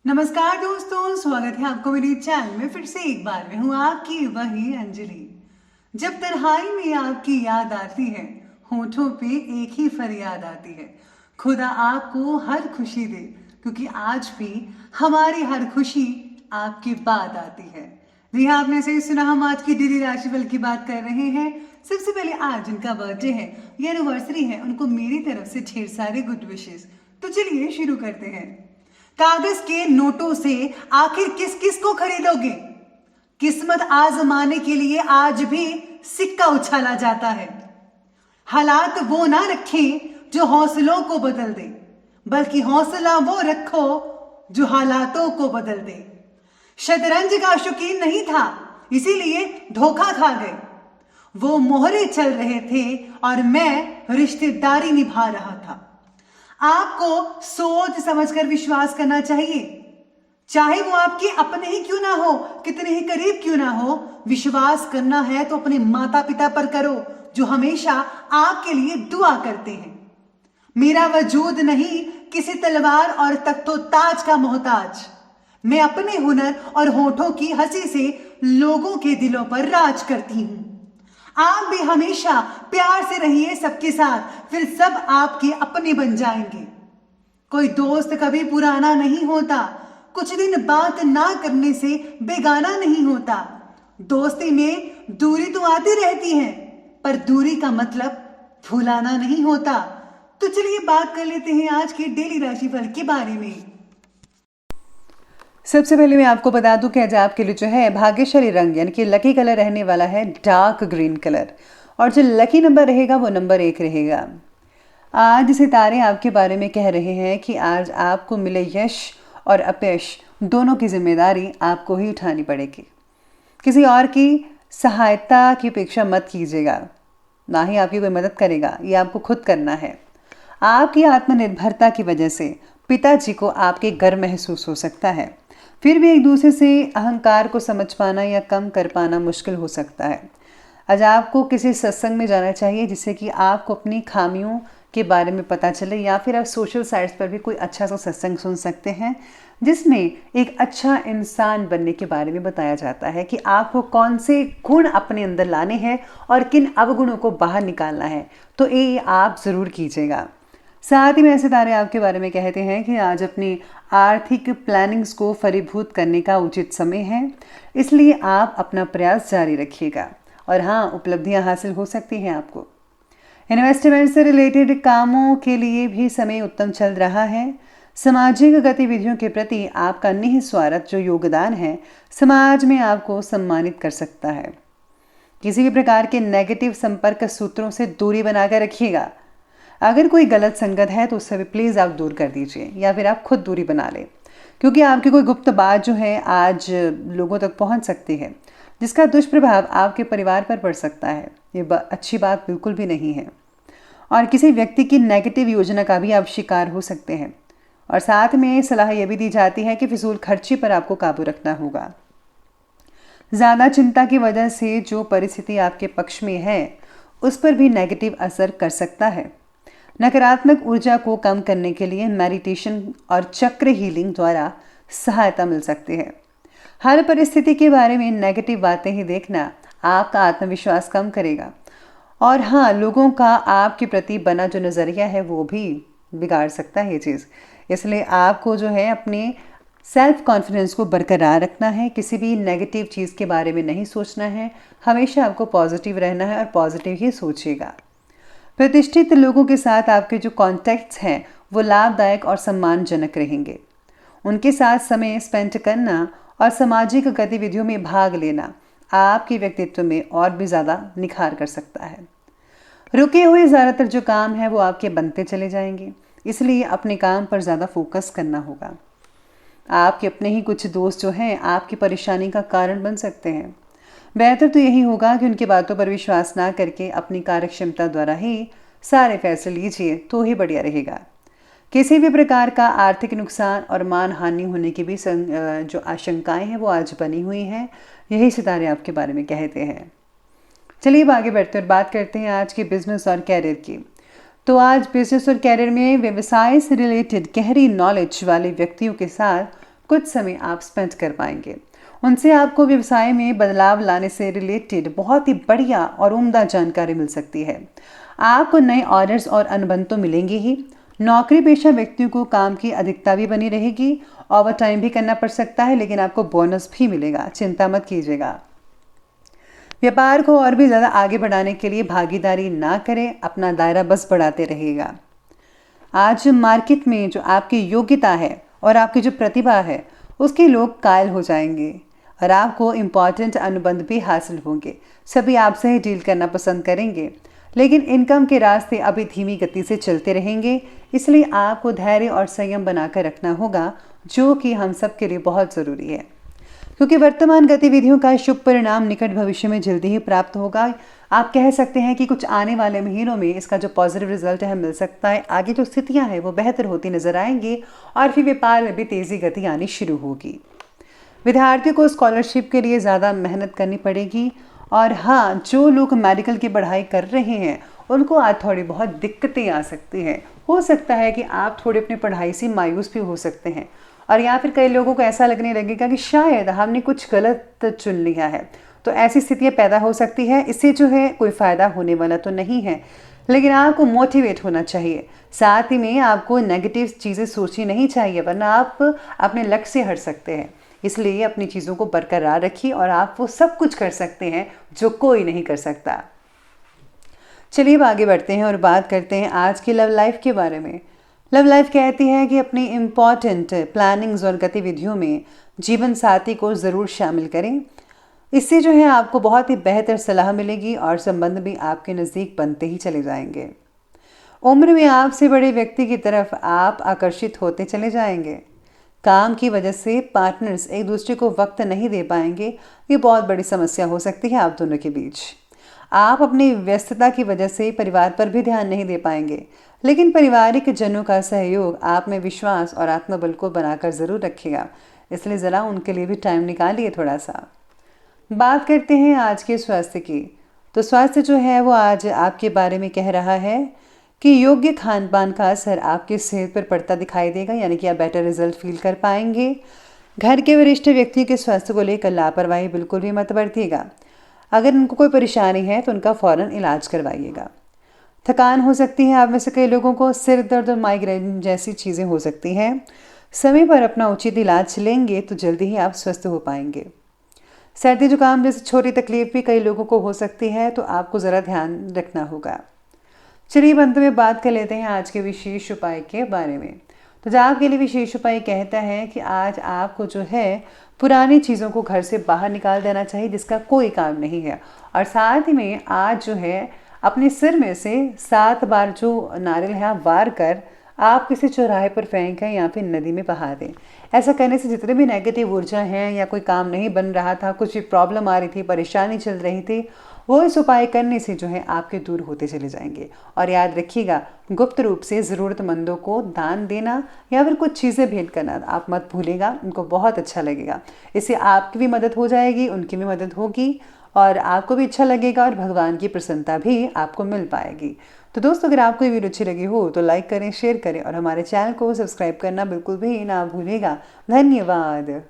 नमस्कार दोस्तों, स्वागत है आपको मेरी चैनल में। फिर से एक बार मैं हूँ आपकी वही अंजलि। जब तन्हाई में आपकी याद आती है, होठों पे एक ही फरियाद आती है, खुदा आपको हर खुशी दे, क्योंकि आज भी हमारी हर खुशी आपके बाद आती है। जी हाँ, आपने सही सुना, हम आज की डेली राशिफल की बात कर रहे हैं। सबसे पहले आज जिनका बर्थडे है या एनिवर्सरी है, उनको मेरी तरफ से ढेर सारे गुड विशेस। तो चलिए शुरू करते हैं। कागज के नोटों से आखिर किस किस को खरीदोगे? किस्मत आजमाने के लिए आज भी सिक्का उछाला जाता है। हालात वो ना रखें जो हौसलों को बदल दे, बल्कि हौसला वो रखो जो हालातों को बदल दे। शतरंज का शौकीन नहीं था, इसीलिए धोखा खा गए। वो मोहरे चल रहे थे और मैं रिश्तेदारी निभा रहा था। आपको सोच समझकर विश्वास करना चाहिए, चाहे वो आपके अपने ही क्यों ना हो, कितने ही करीब क्यों ना हो। विश्वास करना है तो अपने माता पिता पर करो, जो हमेशा आपके लिए दुआ करते हैं। मेरा वजूद नहीं किसी तलवार और तख्तो ताज का मोहताज। मैं अपने हुनर और होठों की हंसी से लोगों के दिलों पर राज करती हूं। आप भी हमेशा प्यार से रहिए सबके साथ, फिर सब आपके अपने बन जाएंगे। कोई दोस्त कभी पुराना नहीं होता, कुछ दिन बात ना करने से बेगाना नहीं होता। दोस्ती में दूरी तो आती रहती है, पर दूरी का मतलब भुलाना नहीं होता। तो चलिए बात कर लेते हैं आज के डेली राशिफल के बारे में। सबसे पहले मैं आपको बता दूं कि आज आपके लिए जो है भाग्यशाली रंग यानी कि लकी कलर रहने वाला है डार्क ग्रीन कलर, और जो लकी नंबर रहेगा वो नंबर 1 रहेगा। आज सितारे आपके बारे में कह रहे हैं कि आज आपको मिले यश और अपयश दोनों की जिम्मेदारी आपको ही उठानी पड़ेगी। किसी और की सहायता की अपेक्षा मत कीजिएगा, ना ही आपकी कोई मदद करेगा, ये आपको खुद करना है। आपकी आत्मनिर्भरता की वजह से पिताजी को आपके गर्व महसूस हो सकता है। फिर भी एक दूसरे से अहंकार को समझ पाना या कम कर पाना मुश्किल हो सकता है। आज आपको किसी सत्संग में जाना चाहिए जिससे कि आपको अपनी खामियों के बारे में पता चले, या फिर आप सोशल साइट्स पर भी कोई अच्छा सा सत्संग सुन सकते हैं जिसमें एक अच्छा इंसान बनने के बारे में बताया जाता है कि आपको कौन से गुण अपने अंदर लाने हैं और किन अवगुणों को बाहर निकालना है। तो ये आप ज़रूर कीजिएगा। साथ ही में सितारे आपके बारे में कहते हैं कि आज अपनी आर्थिक प्लानिंग्स को फलीभूत करने का उचित समय है, इसलिए आप अपना प्रयास जारी रखिएगा और हाँ, उपलब्धियां हासिल हो सकती हैं आपको। इन्वेस्टमेंट से रिलेटेड कामों के लिए भी समय उत्तम चल रहा है। सामाजिक गतिविधियों के प्रति आपका निस्वार्थ जो योगदान है समाज में आपको सम्मानित कर सकता है। किसी भी प्रकार के नेगेटिव संपर्क सूत्रों से दूरी बनाकर रखिएगा। अगर कोई गलत संगत है तो उससे भी प्लीज़ आप दूर कर दीजिए, या फिर आप खुद दूरी बना लें, क्योंकि आपकी कोई गुप्त बात जो है आज लोगों तक पहुंच सकती है, जिसका दुष्प्रभाव आपके परिवार पर पड़ सकता है। ये अच्छी बात बिल्कुल भी नहीं है। और किसी व्यक्ति की नेगेटिव योजना का भी आप शिकार हो सकते हैं। और साथ में सलाह यह भी दी जाती है कि फिजूल खर्ची पर आपको काबू रखना होगा। ज़्यादा चिंता की वजह से जो परिस्थिति आपके पक्ष में है उस पर भी नेगेटिव असर कर सकता है। नकारात्मक ऊर्जा को कम करने के लिए मेडिटेशन और चक्र हीलिंग द्वारा सहायता मिल सकती है। हर परिस्थिति के बारे में नेगेटिव बातें ही देखना आपका आत्मविश्वास कम करेगा, और हाँ, लोगों का आपके प्रति बना जो नज़रिया है वो भी बिगाड़ सकता है ये चीज़। इसलिए आपको जो है अपने सेल्फ कॉन्फिडेंस को बरकरार रखना है, किसी भी नेगेटिव चीज़ के बारे में नहीं सोचना है। हमेशा आपको पॉजिटिव रहना है और पॉजिटिव ही सोचिएगा। प्रतिष्ठित लोगों के साथ आपके जो कॉन्टैक्ट्स हैं वो लाभदायक और सम्मानजनक रहेंगे। उनके साथ समय स्पेंड करना और सामाजिक गतिविधियों में भाग लेना आपके व्यक्तित्व में और भी ज़्यादा निखार कर सकता है। रुके हुए ज़्यादातर जो काम है वो आपके बनते चले जाएंगे, इसलिए अपने काम पर ज़्यादा फोकस करना होगा। आपके अपने ही कुछ दोस्त जो हैं आपकी परेशानी का कारण बन सकते हैं। बेहतर तो यही होगा कि उनकी बातों पर विश्वास ना करके अपनी कार्यक्षमता द्वारा ही सारे फैसले लीजिए, तो ही बढ़िया रहेगा। किसी भी प्रकार का आर्थिक नुकसान और मान हानि होने की भी जो आशंकाएं हैं वो आज बनी हुई हैं। यही सितारे आपके बारे में कहते हैं। चलिए अब आगे बढ़ते और बात करते हैं आज के बिजनेस और कैरियर की। तो आज बिजनेस और कैरियर में व्यवसाय से रिलेटेड गहरी नॉलेज वाले व्यक्तियों के साथ कुछ समय आप स्पेंड कर पाएंगे। उनसे आपको व्यवसाय में बदलाव लाने से रिलेटेड बहुत ही बढ़िया और उम्दा जानकारी मिल सकती है। आपको नए ऑर्डर्स और अनुबंध तो मिलेंगे ही। नौकरी पेशा व्यक्तियों को काम की अधिकता भी बनी रहेगी, ओवर टाइम भी करना पड़ सकता है, लेकिन आपको बोनस भी मिलेगा, चिंता मत कीजिएगा। व्यापार को और भी ज़्यादा आगे बढ़ाने के लिए भागीदारी ना करें, अपना दायरा बस बढ़ाते रहिएगा। आज मार्केट में जो आपकी योग्यता है और आपकी जो प्रतिभा है उसके लोग कायल हो जाएंगे और आपको इम्पॉर्टेंट अनुबंध भी हासिल होंगे। सभी आपसे ही डील करना पसंद करेंगे, लेकिन इनकम के रास्ते अभी धीमी गति से चलते रहेंगे, इसलिए आपको धैर्य और संयम बनाकर रखना होगा, जो कि हम सब के लिए बहुत ज़रूरी है। क्योंकि वर्तमान गतिविधियों का शुभ परिणाम निकट भविष्य में जल्दी ही प्राप्त होगा। आप कह सकते हैं कि कुछ आने वाले महीनों में इसका जो पॉजिटिव रिजल्ट है मिल सकता है। आगे जो स्थितियां हैं वो बेहतर होती नजर आएंगी और फिर व्यापार में भी तेज़ी गति आनी शुरू होगी। विद्यार्थियों को स्कॉलरशिप के लिए ज़्यादा मेहनत करनी पड़ेगी। और हाँ, जो लोग मेडिकल की पढ़ाई कर रहे हैं उनको आज थोड़ी बहुत दिक्कतें आ सकती हैं। हो सकता है कि आप थोड़े अपनी पढ़ाई से मायूस भी हो सकते हैं, और या फिर कई लोगों को ऐसा लगने लगेगा कि शायद हमने कुछ गलत चुन लिया है। तो ऐसी स्थितियाँ पैदा हो सकती है। इससे जो है कोई फ़ायदा होने वाला तो नहीं है, लेकिन आपको मोटिवेट होना चाहिए। साथ ही में आपको नेगेटिव चीज़ें सोचनी नहीं चाहिए, वरना आप अपने लक्ष्य से हट सकते हैं। इसलिए अपनी चीज़ों को बरकरार रखिए और आप वो सब कुछ कर सकते हैं जो कोई नहीं कर सकता। चलिए अब आगे बढ़ते हैं और बात करते हैं आज की लव लाइफ के बारे में। लव लाइफ कहती है कि अपनी इम्पॉर्टेंट प्लानिंग्स और गतिविधियों में जीवन साथी को ज़रूर शामिल करें। इससे जो है आपको बहुत ही बेहतर सलाह मिलेगी और संबंध भी आपके नज़दीक बनते ही चले जाएंगे। उम्र में आपसे बड़े व्यक्ति की तरफ आप आकर्षित होते चले जाएंगे। काम की वजह से पार्टनर्स एक दूसरे को वक्त नहीं दे पाएंगे। ये बहुत बड़ी समस्या हो सकती है आप दोनों के बीच। आप अपनी व्यस्तता की वजह से परिवार पर भी ध्यान नहीं दे पाएंगे, लेकिन पारिवारिक जनों का सहयोग आप में विश्वास और आत्मबल को बनाकर ज़रूर रखेगा। इसलिए ज़रा उनके लिए भी टाइम निकालिए थोड़ा सा। बात करते हैं आज के स्वास्थ्य की। तो स्वास्थ्य जो है वो आज आपके बारे में कह रहा है कि योग्य खान पान का असर आपकी सेहत पर पड़ता दिखाई देगा, यानी कि आप बेटर रिजल्ट फील कर पाएंगे। घर के वरिष्ठ व्यक्ति के स्वास्थ्य को लेकर लापरवाही बिल्कुल भी मत बरतिएगा। अगर उनको कोई परेशानी है तो उनका फ़ौरन इलाज करवाइएगा। थकान हो सकती है आप में से कई लोगों को, सिर दर्द और माइग्रेन जैसी चीज़ें हो सकती हैं। समय पर अपना उचित इलाज लेंगे तो जल्दी ही आप स्वस्थ हो पाएंगे। सर्दी जुकाम जैसी छोटी तकलीफ भी कई लोगों को हो सकती है, तो आपको ज़रा ध्यान रखना होगा। चलिए अंत में बात कर लेते हैं आज के विशेष उपाय के बारे में। तो जो आपके लिए विशेष उपाय कहता है कि आज आपको जो है पुरानी चीज़ों को घर से बाहर निकाल देना चाहिए जिसका कोई काम नहीं है। और साथ ही में आज जो है अपने सिर में से 7 बार जो नारियल है आप वार कर आप किसी चौराहे पर फेंकें या फिर नदी में बहा दें। ऐसा करने से जितने भी नेगेटिव ऊर्जा हैं या कोई काम नहीं बन रहा था, कुछ भी प्रॉब्लम आ रही थी, परेशानी चल रही थी, वो इस उपाय करने से जो है आपके दूर होते चले जाएंगे। और याद रखिएगा, गुप्त रूप से ज़रूरतमंदों को दान देना या फिर कुछ चीज़ें भेंट करना आप मत भूलेगा, उनको बहुत अच्छा लगेगा। इससे आपकी भी मदद हो जाएगी, उनकी भी मदद होगी और आपको भी अच्छा लगेगा और भगवान की प्रसन्नता भी आपको मिल पाएगी। तो दोस्तों, अगर आपको ये वीडियो अच्छी लगी हो तो लाइक करें, शेयर करें और हमारे चैनल को सब्सक्राइब करना बिल्कुल भी ना भूलिएगा। धन्यवाद।